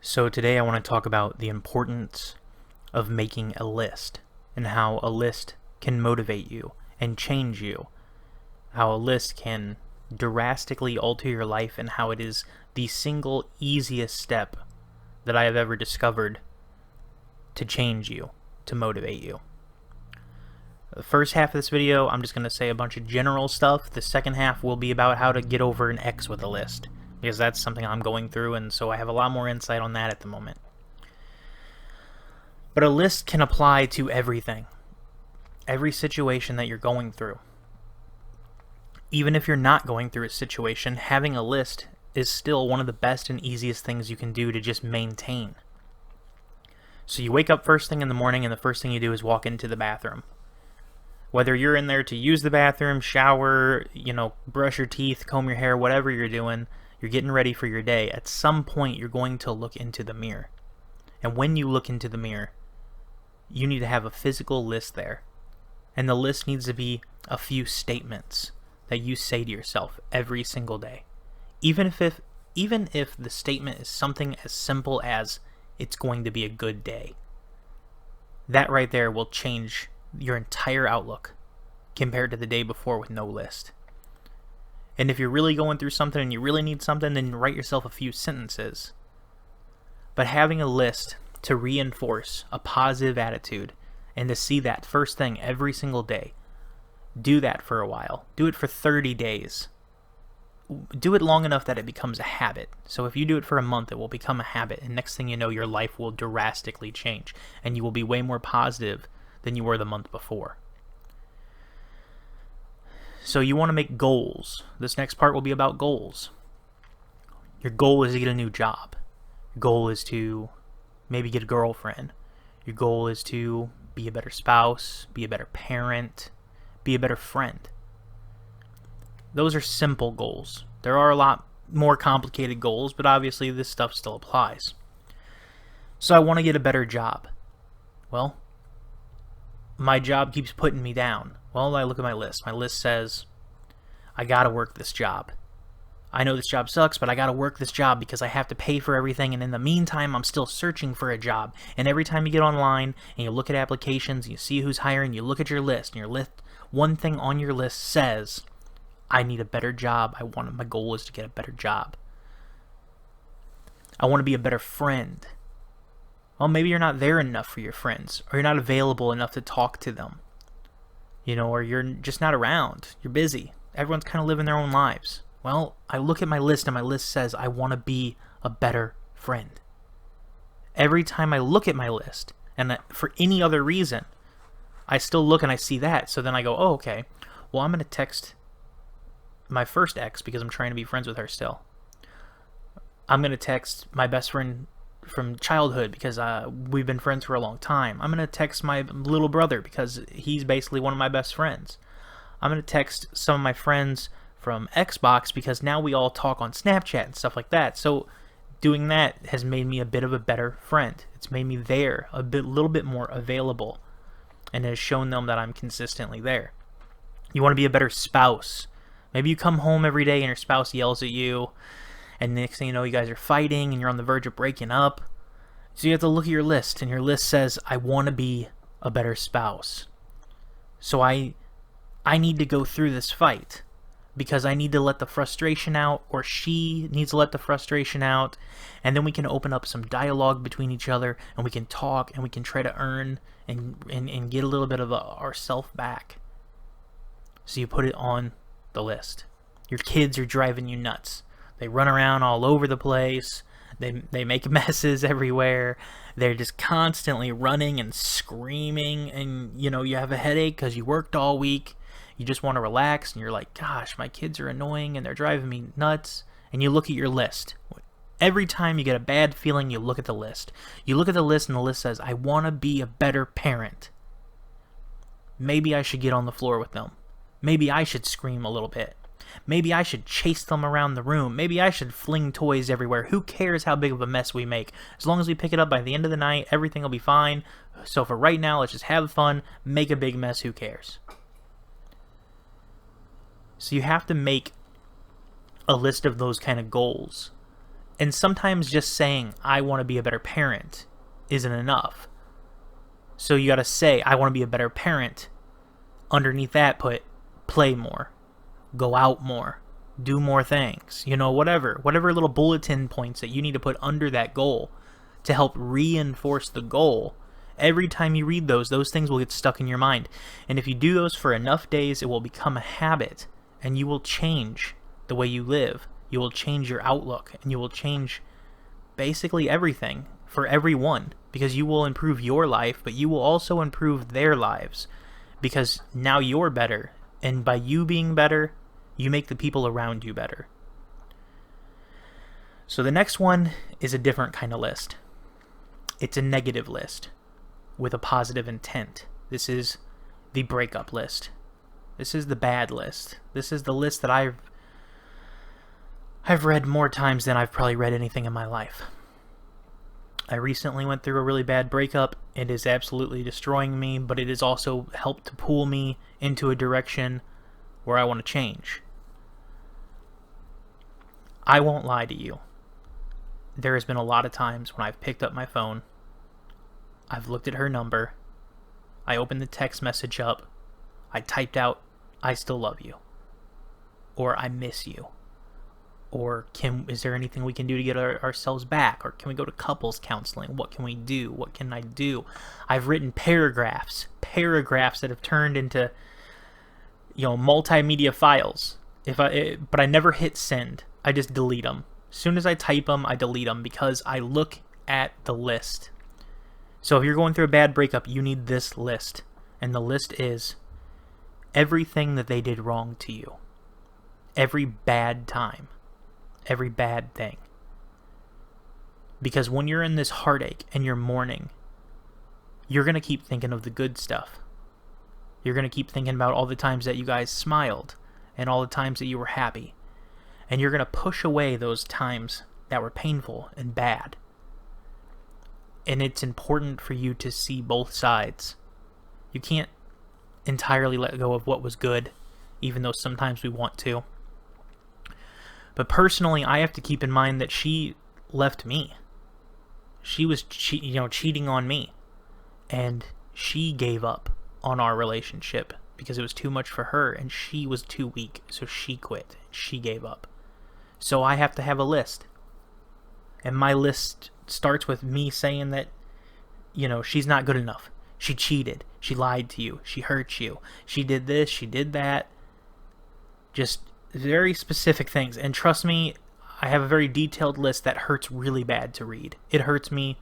So today I want to talk about the importance of making a list and how a list can motivate you and change you. How a list can drastically alter your life and how it is the single easiest step that I have ever discovered to change you, to motivate you. The first half of this video, I'm just going to say a bunch of general stuff. The second half will be about how to get over an X with a list, because that's something I'm going through, and so I have a lot more insight on that at the moment. But a list can apply to everything, every situation that you're going through. Even if you're not going through a situation, having a list is still one of the best and easiest things you can do to just maintain. So you wake up first thing in the morning, and the first thing you do is walk into the bathroom. Whether you're in there to use the bathroom, shower, brush your teeth, comb your hair, whatever you're doing, you're getting ready for your day. At some point, you're going to look into the mirror. And when you look into the mirror, you need to have a physical list there. And the list needs to be a few statements that you say to yourself every single day. Even if the statement is something as simple as, it's going to be a good day. That right there will change your entire outlook compared to the day before with no list. And if you're really going through something and you really need something, then write yourself a few sentences. But having a list to reinforce a positive attitude and to see that first thing every single day, do that for a while. Do it for 30 days. Do it long enough that it becomes a habit. So if you do it for a month, it will become a habit. And next thing you know, your life will drastically change. And you will be way more positive than you were the month before. So you want to make goals. This next part will be about goals. Your goal is to get a new job. Your goal is to maybe get a girlfriend. Your goal is to be a better spouse, be a better parent, be a better friend. Those are simple goals. There are a lot more complicated goals, but obviously this stuff still applies. So I want to get a better job. Well, my job keeps putting me down. Well, I look at my list. My list says, I gotta work this job. I know this job sucks, but I gotta work this job because I have to pay for everything, and in the meantime, I'm still searching for a job. And every time you get online and you look at applications, and you see who's hiring, you look at your list, and your list, one thing on your list says, I need a better job. My goal is to get a better job. I want to be a better friend. Well, maybe you're not there enough for your friends, or you're not available enough to talk to them. Or you're just not around. You're busy. Everyone's kind of living their own lives. Well, I look at my list, and my list says I want to be a better friend. Every time I look at my list, and for any other reason, I still look and I see that. So then I go, oh, okay. Well, I'm going to text my first ex because I'm trying to be friends with her still. I'm going to text my best friend from childhood because we've been friends for a long time. I'm going to text my little brother because he's basically one of my best friends. I'm going to text some of my friends from Xbox because now we all talk on Snapchat and stuff like that. So doing that has made me a bit of a better friend. It's made me there, little bit more available, and has shown them that I'm consistently there. You want to be a better spouse. Maybe you come home every day and your spouse yells at you, and next thing you know, you guys are fighting and you're on the verge of breaking up. So you have to look at your list, and your list says, I want to be a better spouse. So I need to go through this fight because I need to let the frustration out, or she needs to let the frustration out, and then we can open up some dialogue between each other, and we can talk, and we can try to earn and get a little bit of ourself back. So you put it on the list. Your kids are driving you nuts. They run around all over the place. They make messes everywhere. They're just constantly running and screaming, and you have a headache because you worked all week. You just want to relax, and you're like, gosh, my kids are annoying and they're driving me nuts. And you look at your list. Every time you get a bad feeling, you look at the list. You look at the list, and the list says, I want to be a better parent. Maybe I should get on the floor with them. Maybe I should scream a little bit. Maybe I should chase them around the room. Maybe I should fling toys everywhere. Who cares how big of a mess we make? As long as we pick it up by the end of the night, everything will be fine. So for right now, let's just have fun, make a big mess, who cares? So you have to make a list of those kind of goals And sometimes just saying, I want to be a better parent isn't enough. So you got to say, I want to be a better parent. Underneath that, put play more, go out more, do more things, whatever little bulletin points that you need to put under that goal to help reinforce the goal. Every time you read those things will get stuck in your mind. And if you do those for enough days, it will become a habit, and you will change the way you live. You will change your outlook, and you will change basically everything for everyone, because you will improve your life, but you will also improve their lives, because now you're better. And by you being better, you make the people around you better. So the next one is a different kind of list. It's a negative list with a positive intent. This is the breakup list. This is the bad list. This is the list that I've read more times than I've probably read anything in my life. I recently went through a really bad breakup. It is absolutely destroying me, but it has also helped to pull me into a direction where I want to change. I won't lie to you. There has been a lot of times when I've picked up my phone, I've looked at her number, I opened the text message up, I typed out, I still love you, or I miss you, or is there anything we can do to get ourselves back, or can we go to couples counseling? What can we do? What can I do? I've written paragraphs that have turned into multimedia files. But I never hit send. I just delete them. As soon as I type them, I delete them because I look at the list. So if you're going through a bad breakup, you need this list. And the list is everything that they did wrong to you. Every bad time. Every bad thing. Because when you're in this heartache and you're mourning, you're going to keep thinking of the good stuff. You're going to keep thinking about all the times that you guys smiled and all the times that you were happy. And you're going to push away those times that were painful and bad. And it's important for you to see both sides. You can't entirely let go of what was good, even though sometimes we want to. But personally, I have to keep in mind that she left me. She was cheating on me. And she gave up on our relationship because it was too much for her, and she was too weak, so she quit. She gave up. So I have to have a list. And my list starts with me saying that, she's not good enough. She cheated. She lied to you. She hurt you. She did this. She did that. Just very specific things. And trust me, I have a very detailed list that hurts really bad to read. It hurts me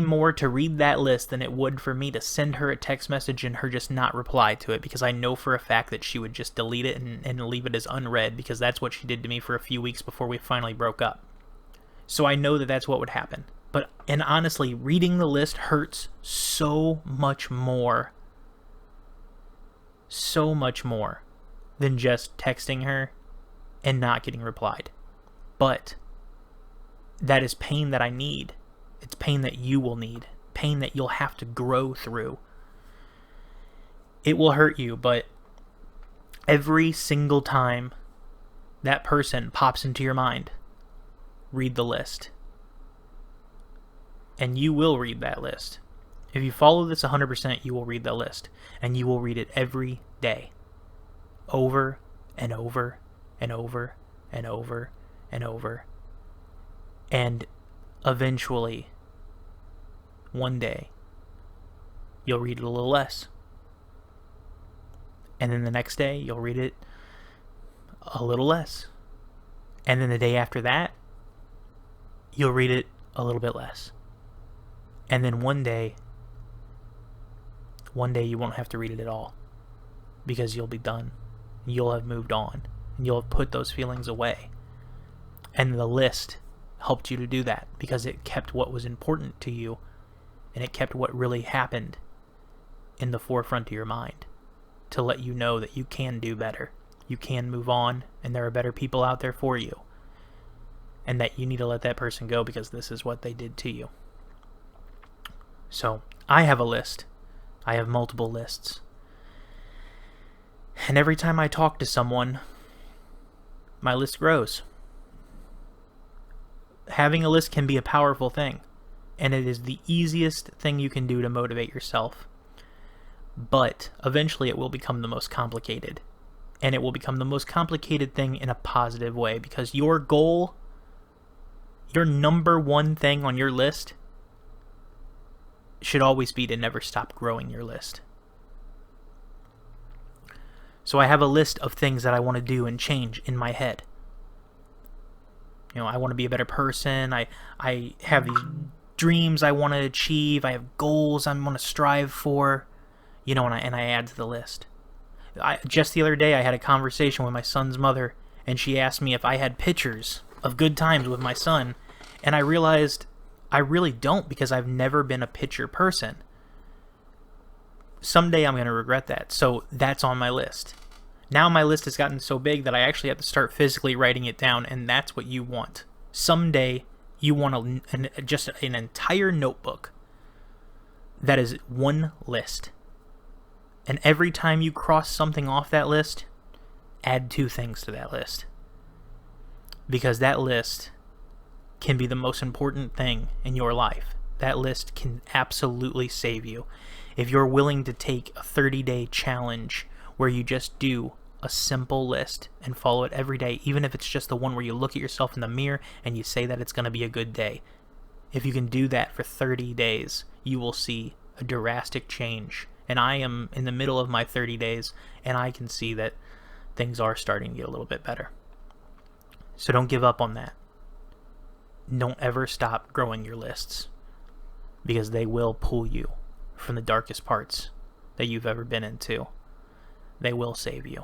more to read that list than it would for me to send her a text message and her just not reply to it, because I know for a fact that she would just delete it and leave it as unread, because that's what she did to me for a few weeks before we finally broke up. So I know that that's what would happen. And honestly, reading the list hurts so much more than just texting her and not getting replied. But that is pain that I need. It's pain that you will need. Pain that you'll have to grow through. It will hurt you, but every single time that person pops into your mind, read the list. And you will read that list. If you follow this 100%, you will read the list. And you will read it every day. Over and over and over and over and over. And eventually, one day, you'll read it a little less. And then the next day, you'll read it a little less. And then the day after that, you'll read it a little bit less. And then one day you won't have to read it at all, because you'll be done. You'll have moved on. And you'll have put those feelings away. And the list helped you to do that, because it kept what was important to you, and it kept what really happened in the forefront of your mind, to let you know that you can do better. You can move on, and there are better people out there for you. And that you need to let that person go, because this is what they did to you. So, I have a list. I have multiple lists. And every time I talk to someone, my list grows. having a list can be a powerful thing, and it is the easiest thing you can do to motivate yourself. But eventually it will become the most complicated. And it will become the most complicated thing in a positive way, because your goal, your number one thing on your list, should always be to never stop growing your list. So I have a list of things that I want to do and change in my head. I want to be a better person. I have these dreams I want to achieve. I have goals I want to strive for. And I add to the list. Just the other day, I had a conversation with my son's mother, and she asked me if I had pictures of good times with my son, and I realized I really don't, because I've never been a picture person. Someday I'm going to regret that, so that's on my list. Now my list has gotten so big that I actually have to start physically writing it down, and that's what you want. Someday you want just an entire notebook that is one list. And every time you cross something off that list, add 2 things to that list. Because that list can be the most important thing in your life. That list can absolutely save you. If you're willing to take a 30-day challenge where you just do a simple list and follow it every day, even if it's just the one where you look at yourself in the mirror and you say that it's going to be a good day. If you can do that for 30 days, you will see a drastic change. And I am in the middle of my 30 days, and I can see that things are starting to get a little bit better. So don't give up on that. Don't ever stop growing your lists, because they will pull you from the darkest parts that you've ever been into. They will save you.